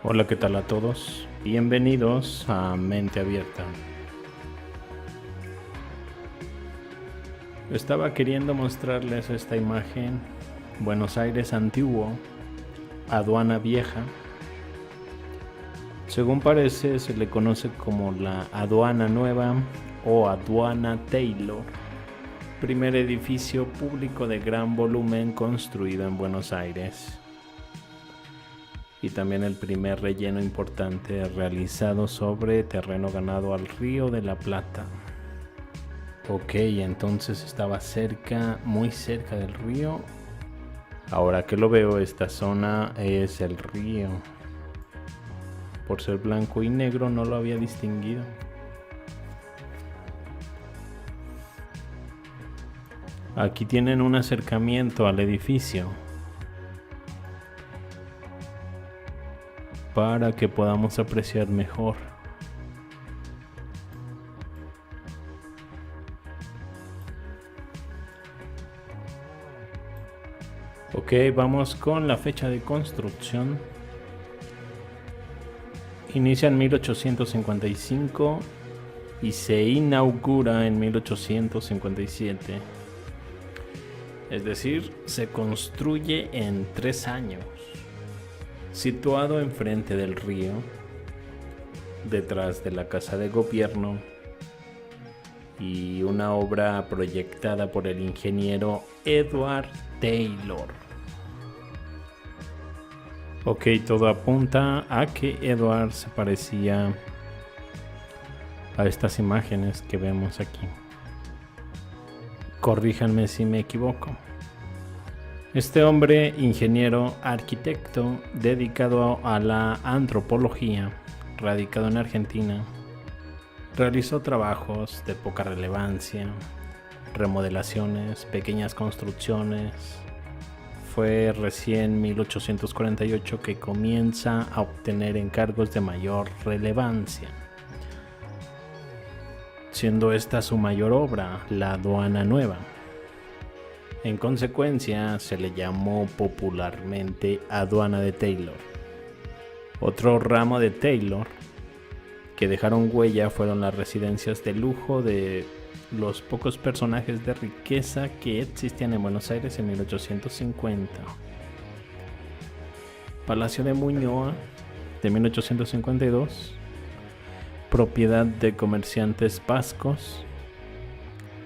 Hola, ¿qué tal a todos? Bienvenidos a Mente Abierta. Estaba queriendo mostrarles esta imagen. Buenos Aires antiguo, aduana vieja. Según parece, se le conoce como la aduana nueva o aduana Taylor. Primer edificio público de gran volumen construido en Buenos Aires. Y también el primer relleno importante realizado sobre terreno ganado al Río de la Plata. Ok, entonces estaba cerca, muy cerca del río. Ahora que lo veo, esta zona es el río. Por ser blanco y negro no lo había distinguido. Aquí tienen un acercamiento al edificio para que podamos apreciar mejor. Ok, vamos con la fecha de construcción. Inicia en 1855 y se inaugura en 1857. Es decir, se construye en 3 años. Situado enfrente del río, detrás de la Casa de Gobierno, y una obra proyectada por el ingeniero Edward Taylor. Ok, todo apunta a que Edward se parecía a estas imágenes que vemos aquí. Corríjanme si me equivoco. Este hombre, ingeniero arquitecto dedicado a la antropología, radicado en Argentina, realizó trabajos de poca relevancia, remodelaciones, pequeñas construcciones. Fue recién en 1848 que comienza a obtener encargos de mayor relevancia, siendo esta su mayor obra, la Aduana Nueva. En consecuencia, se le llamó popularmente Aduana de Taylor. Otro ramo de Taylor que dejaron huella fueron las residencias de lujo de los pocos personajes de riqueza que existían en Buenos Aires en 1850. Palacio de Muñoa, de 1852, propiedad de comerciantes vascos,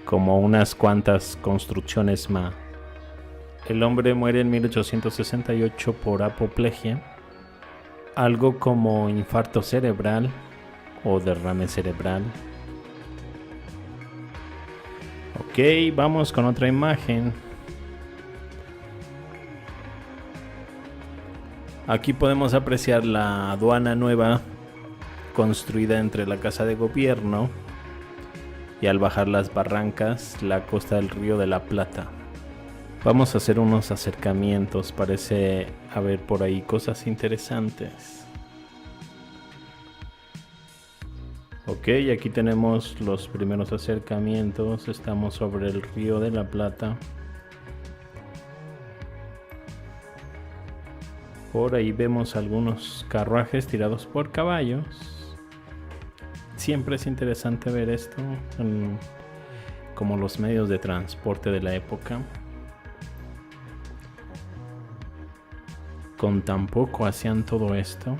como unas cuantas construcciones más. El hombre muere en 1868 por apoplejía, algo como infarto cerebral o derrame cerebral. Ok, vamos con otra imagen. Aquí podemos apreciar la aduana nueva construida entre la Casa de Gobierno y al bajar las barrancas, la costa del Río de la Plata. Vamos a hacer unos acercamientos, parece haber por ahí cosas interesantes. Ok, aquí tenemos los primeros acercamientos, estamos sobre el Río de la Plata. Por ahí vemos algunos carruajes tirados por caballos. Siempre es interesante ver esto, como los medios de transporte de la época. Con tan poco hacían todo esto.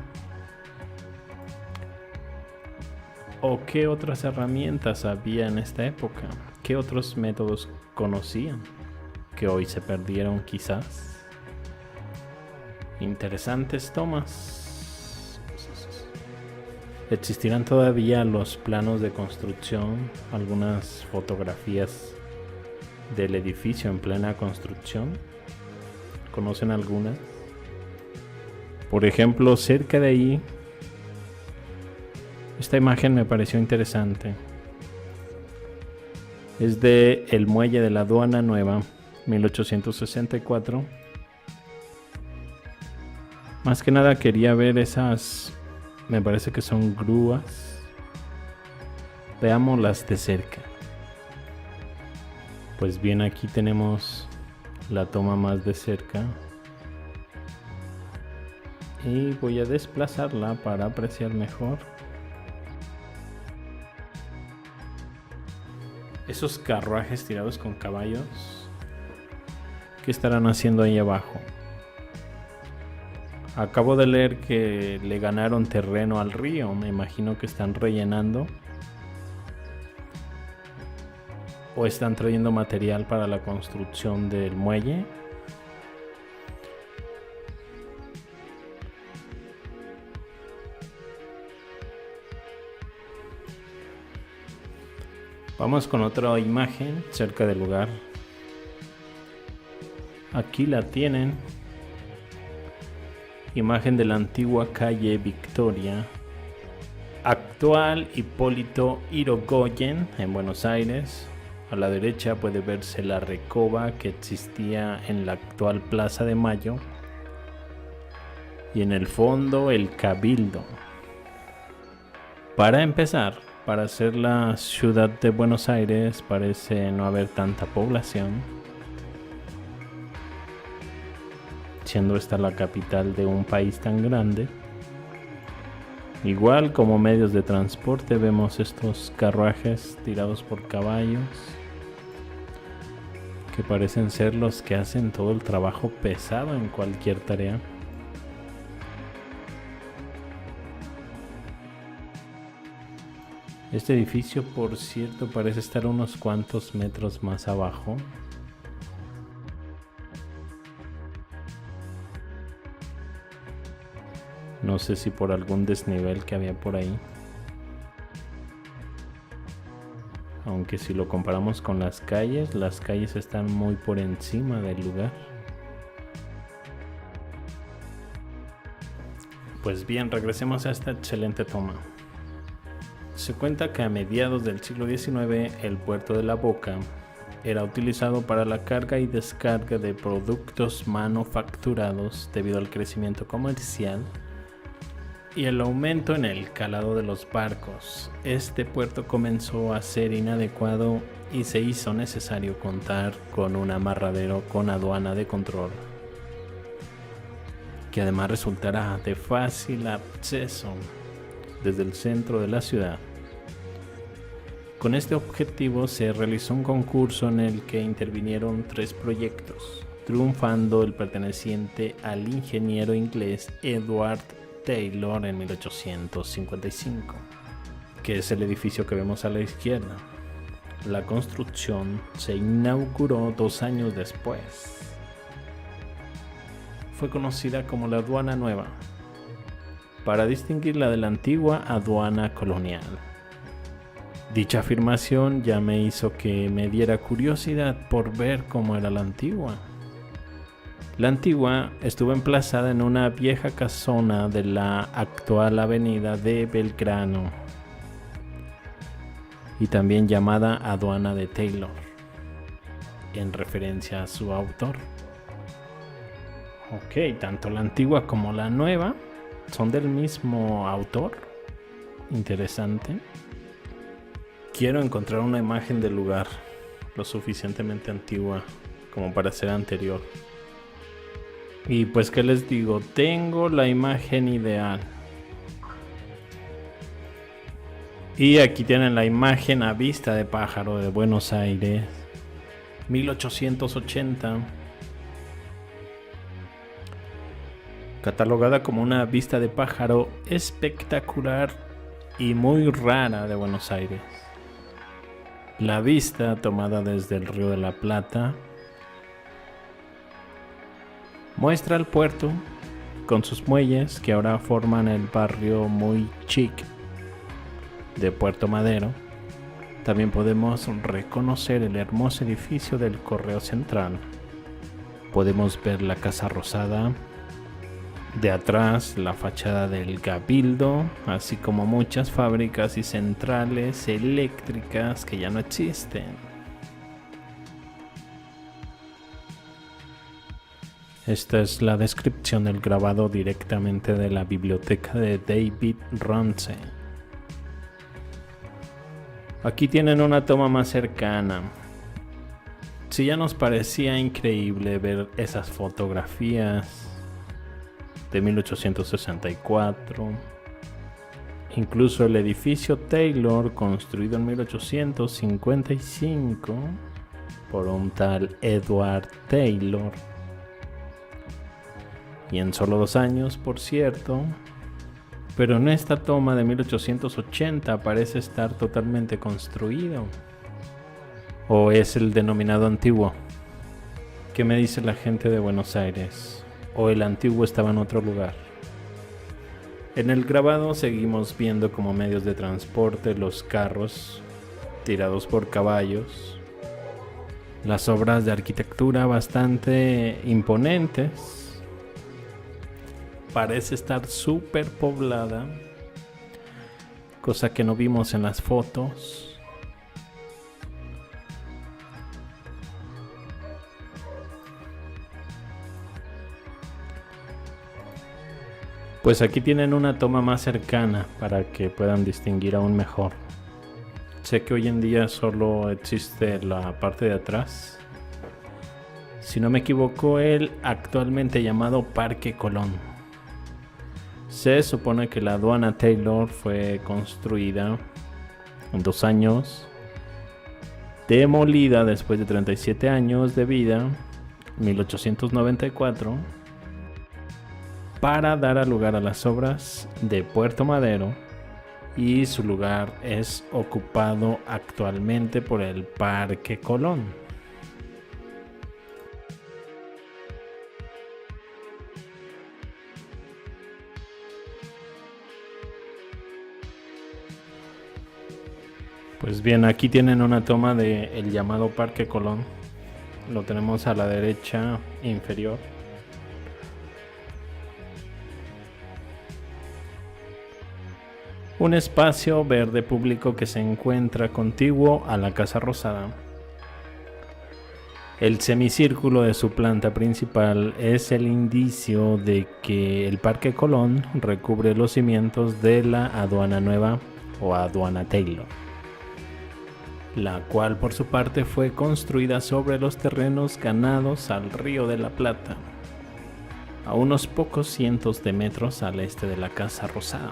¿O qué otras herramientas había en esta época? ¿Qué otros métodos conocían que hoy se perdieron quizás? Interesantes tomas. ¿Existirán todavía los planos de construcción? Algunas fotografías del edificio en plena construcción. ¿Conocen algunas? Por ejemplo, cerca de ahí, esta imagen me pareció interesante. Es de el muelle de la Aduana Nueva, 1864. Más que nada quería ver esas, me parece que son grúas. Veámoslas de cerca. Pues bien, aquí tenemos la toma más de cerca. y voy a desplazarla para apreciar mejor esos carruajes tirados con caballos. ¿Qué estarán haciendo ahí abajo? Acabo de leer que le ganaron terreno al río. Me imagino que están rellenando o están trayendo material para la construcción del muelle. Vamos con otra imagen cerca del lugar. Aquí la tienen. Imagen de la antigua calle Victoria, actual Hipólito Yrigoyen en Buenos Aires. A la derecha puede verse la recoba que existía en la actual Plaza de Mayo. Y en el fondo el Cabildo. Para empezar, para ser la ciudad de Buenos Aires parece no haber tanta población, siendo esta la capital de un país tan grande. Igual como medios de transporte vemos estos carruajes tirados por caballos que parecen ser los que hacen todo el trabajo pesado en cualquier tarea. Este edificio, por cierto, parece estar unos cuantos metros más abajo. No sé si por algún desnivel que había por ahí. Aunque si lo comparamos con las calles están muy por encima del lugar. Pues bien, regresemos a esta excelente toma. Se cuenta que a mediados del siglo XIX el puerto de La Boca era utilizado para la carga y descarga de productos manufacturados debido al crecimiento comercial y el aumento en el calado de los barcos. Este puerto comenzó a ser inadecuado y se hizo necesario contar con un amarradero con aduana de control, que además resultará de fácil acceso desde el centro de la ciudad. Con este objetivo se realizó un concurso en el que intervinieron 3 proyectos, triunfando el perteneciente al ingeniero inglés Edward Taylor en 1855, que es el edificio que vemos a la izquierda. La construcción se inauguró 2 años después. Fue conocida como la Aduana Nueva, para distinguirla de la antigua aduana colonial. Dicha afirmación ya me hizo que me diera curiosidad por ver cómo era la antigua. La antigua estuvo emplazada en una vieja casona de la actual avenida de Belgrano y también llamada Aduana de Taylor, en referencia a su autor. Ok, tanto la antigua como la nueva son del mismo autor. Interesante. Quiero encontrar una imagen del lugar lo suficientemente antigua como para ser anterior. Y pues, ¿qué les digo? Tengo la imagen ideal. Y aquí tienen la imagen a vista de pájaro de Buenos Aires, 1880. Catalogada como una vista de pájaro espectacular y muy rara de Buenos Aires. La vista tomada desde el Río de la Plata muestra el puerto con sus muelles que ahora forman el barrio muy chic de Puerto Madero. También podemos reconocer el hermoso edificio del Correo Central. Podemos ver la Casa Rosada. De atrás, la fachada del Cabildo, así como muchas fábricas y centrales eléctricas que ya no existen. Esta es la descripción del grabado directamente de la biblioteca de David Ramsey. Aquí tienen una toma más cercana. Si ya nos parecía increíble ver esas fotografías, de 1864. Incluso el edificio Taylor, construido en 1855 por un tal Edward Taylor. Y en solo 2 años, por cierto. Pero en esta toma de 1880 parece estar totalmente construido. ¿O es el denominado antiguo? ¿Qué me dice la gente de Buenos Aires? ¿O el antiguo estaba en otro lugar? En el grabado seguimos viendo como medios de transporte los carros tirados por caballos, las obras de arquitectura bastante imponentes. Parece estar súper poblada, cosa que no vimos en las fotos. Pues aquí tienen una toma más cercana para que puedan distinguir aún mejor. Sé que hoy en día solo existe la parte de atrás. Si no me equivoco, el actualmente llamado Parque Colón. Se supone que la aduana Taylor fue construida en 2 años, demolida después de 37 años de vida, 1894, para dar lugar a las obras de Puerto Madero, y su lugar es ocupado actualmente por el Parque Colón. Pues bien, aquí tienen una toma del llamado Parque Colón. Lo tenemos a la derecha inferior. Un espacio verde público que se encuentra contiguo a la Casa Rosada. El semicírculo de su planta principal es el indicio de que el Parque Colón recubre los cimientos de la Aduana Nueva o Aduana Taylor, la cual por su parte fue construida sobre los terrenos ganados al Río de la Plata, a unos pocos cientos de metros al este de la Casa Rosada.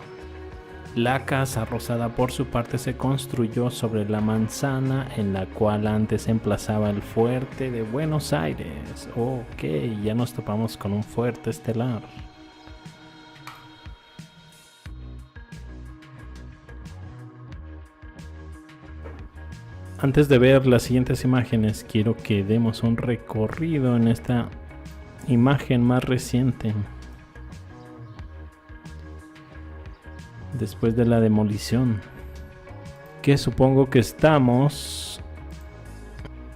La Casa Rosada por su parte se construyó sobre la manzana en la cual antes se emplazaba el fuerte de Buenos Aires. Ok, ya nos topamos con un fuerte estelar. Antes de ver las siguientes imágenes, quiero que demos un recorrido en esta imagen más reciente. Después de la demolición, que supongo que estamos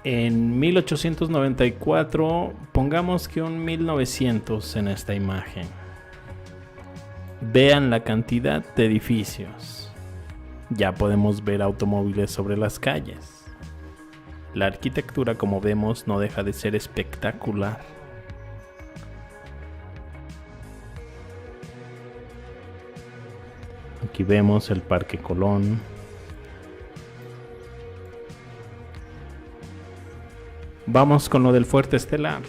en 1894, pongamos que un 1900 en esta imagen. Vean la cantidad de edificios. Ya podemos ver automóviles sobre las calles. La arquitectura, como vemos, no deja de ser espectacular. Aquí vemos el Parque Colón. Vamos con lo del fuerte estelar.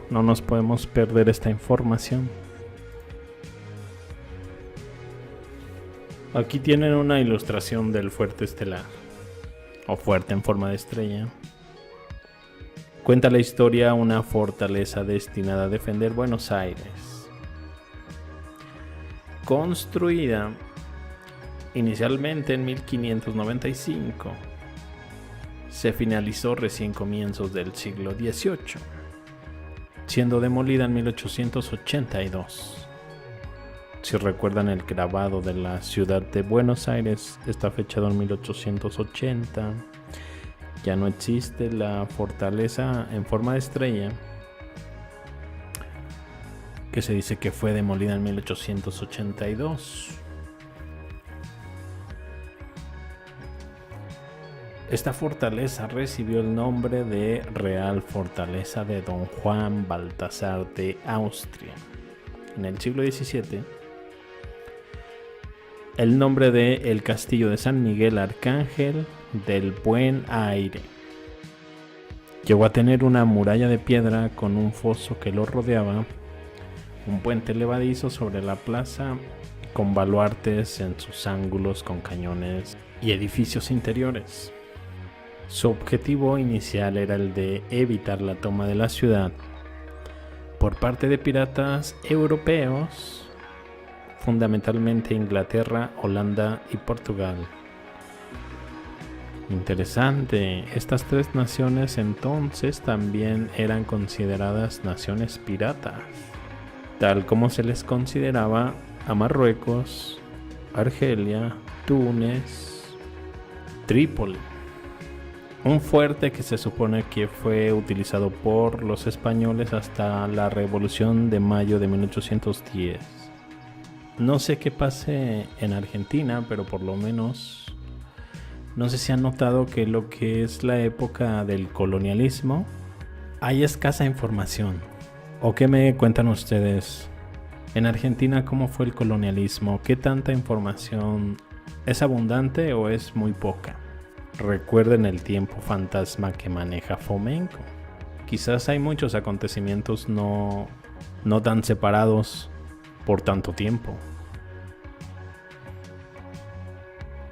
No nos podemos perder esta información. Aquí tienen una ilustración del fuerte estelar, o fuerte en forma de estrella. Cuenta la historia una fortaleza destinada a defender Buenos Aires, construida inicialmente en 1595, se finalizó recién comienzos del siglo XVIII, siendo demolida en 1882. Si recuerdan el grabado de la ciudad de Buenos Aires, está fechado en 1880. Ya no existe la fortaleza en forma de estrella, que se dice que fue demolida en 1882. Esta fortaleza recibió el nombre de Real Fortaleza de Don Juan Baltasar de Austria. En el siglo XVII, el nombre de el Castillo de San Miguel Arcángel del Buen Aire. Llegó a tener una muralla de piedra con un foso que lo rodeaba, Un puente levadizo sobre la plaza con baluartes en sus ángulos con cañones y edificios interiores. Su objetivo inicial era el de evitar la toma de la ciudad por parte de piratas europeos, fundamentalmente Inglaterra, Holanda y Portugal. Interesante, estas tres naciones entonces también eran consideradas naciones piratas, tal como se les consideraba a Marruecos, Argelia, Túnez, Trípoli. Un fuerte que se supone que fue utilizado por los españoles hasta la Revolución de Mayo de 1810. No sé qué pase en Argentina, pero por lo menos no sé si han notado que lo que es la época del colonialismo hay escasa información. ¿O qué me cuentan ustedes? En Argentina, ¿cómo fue el colonialismo? ¿Qué tanta información? ¿Es abundante o es muy poca? Recuerden el tiempo fantasma que maneja Fomenko. Quizás hay muchos acontecimientos no tan separados por tanto tiempo.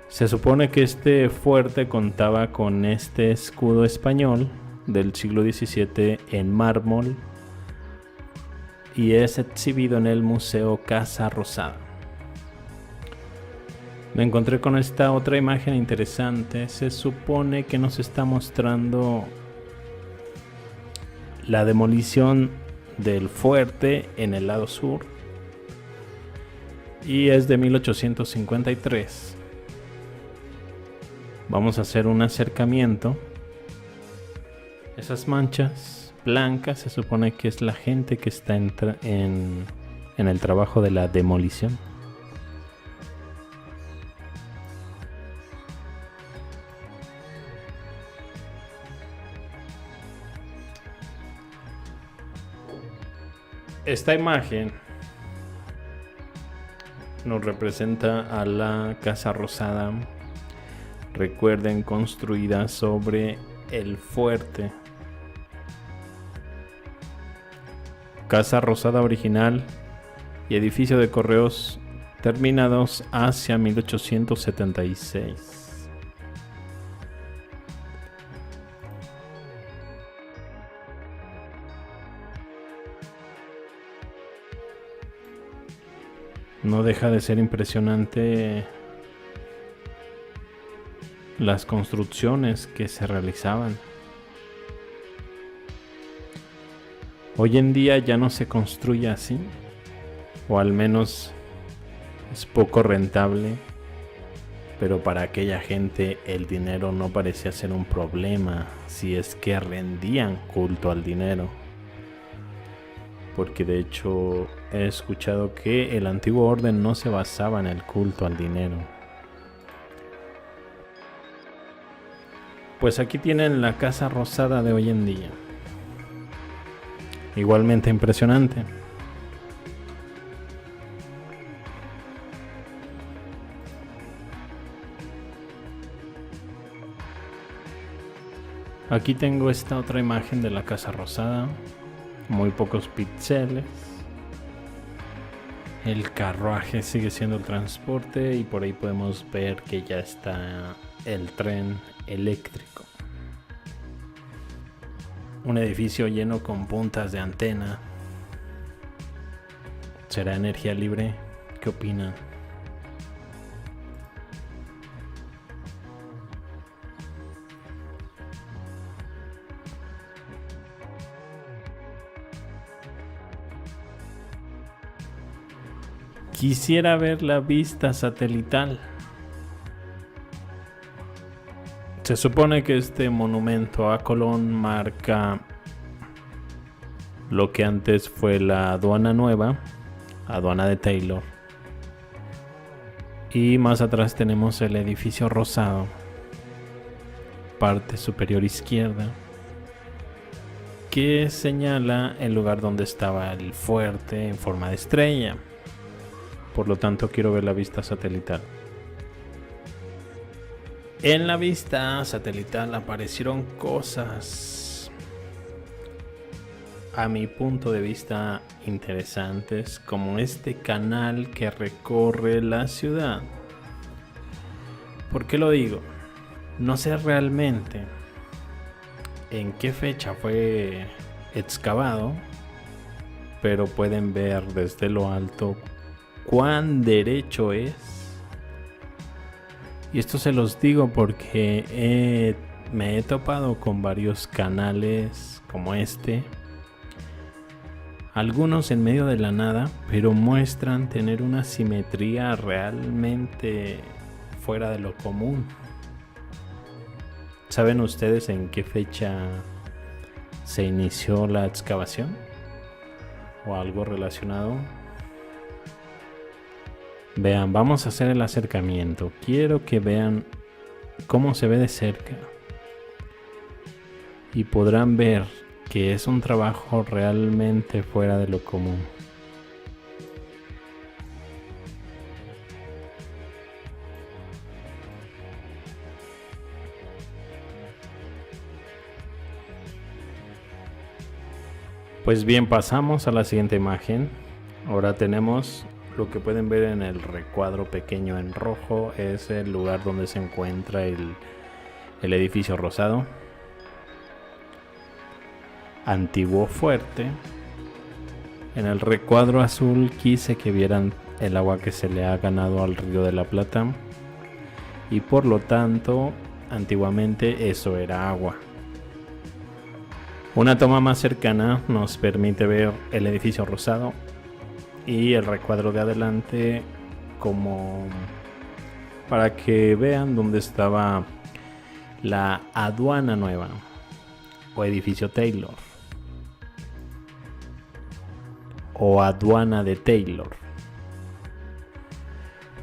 Se supone que este fuerte contaba con este escudo español del siglo XVII en mármol y es exhibido en el Museo Casa Rosada. Me encontré con esta otra imagen interesante. Se supone que nos está mostrando la demolición del fuerte en el lado sur y es de 1853. Vamos a hacer un acercamiento. Esas manchas blancas se supone que es la gente que está en el trabajo de la demolición. Esta imagen nos representa a la Casa Rosada. Recuerden, construida sobre el fuerte. Casa Rosada original y edificio de correos terminados hacia 1876. No deja de ser impresionante las construcciones que se realizaban. Hoy en día ya no se construye así, o al menos es poco rentable, pero para aquella gente el dinero no parecía ser un problema si es que rendían culto al dinero. Porque de hecho he escuchado que el antiguo orden no se basaba en el culto al dinero. Pues aquí tienen la Casa Rosada de hoy en día. Igualmente impresionante. Aquí tengo esta otra imagen de la Casa Rosada. Muy pocos píxeles. El carruaje sigue siendo el transporte y por ahí podemos ver que ya está el tren eléctrico. Un edificio lleno con puntas de antena. ¿Será energía libre? ¿Qué opinan? Quisiera ver la vista satelital. Se supone que este monumento a Colón marca lo que antes fue la aduana nueva, aduana de Taylor. Y más atrás tenemos el edificio rosado, parte superior izquierda, que señala el lugar donde estaba el fuerte en forma de estrella. Por lo tanto, quiero ver la vista satelital. En la vista satelital aparecieron cosas. a mi punto de vista, interesantes, como este canal que recorre la ciudad. ¿Por qué lo digo? No sé realmente en qué fecha fue excavado, pero pueden ver desde lo alto cuán derecho es. Y esto se los digo porque me he topado con varios canales como este, algunos en medio de la nada, pero muestran tener una simetría realmente fuera de lo común. ¿Saben ustedes en qué fecha se inició la excavación? ¿O algo relacionado? Vean, vamos a hacer el acercamiento. Quiero que vean cómo se ve de cerca. Y podrán ver que es un trabajo realmente fuera de lo común. Pues bien, pasamos a la siguiente imagen. Ahora tenemos lo que pueden ver en el recuadro pequeño en rojo. Es el lugar donde se encuentra el edificio rosado. Antiguo fuerte. En el recuadro azul quise que vieran el agua que se le ha ganado al Río de la Plata. Y por lo tanto, antiguamente eso era agua. Una toma más cercana nos permite ver el edificio rosado y el recuadro de adelante, como para que vean dónde estaba la aduana nueva o edificio Taylor o aduana de Taylor.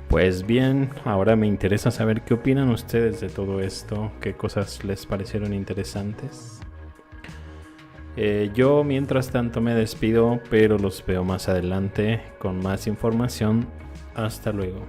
Pues bien, ahora me interesa saber qué opinan ustedes de todo esto, qué cosas les parecieron interesantes. Yo mientras tanto me despido, pero los veo más adelante con más información. Hasta luego.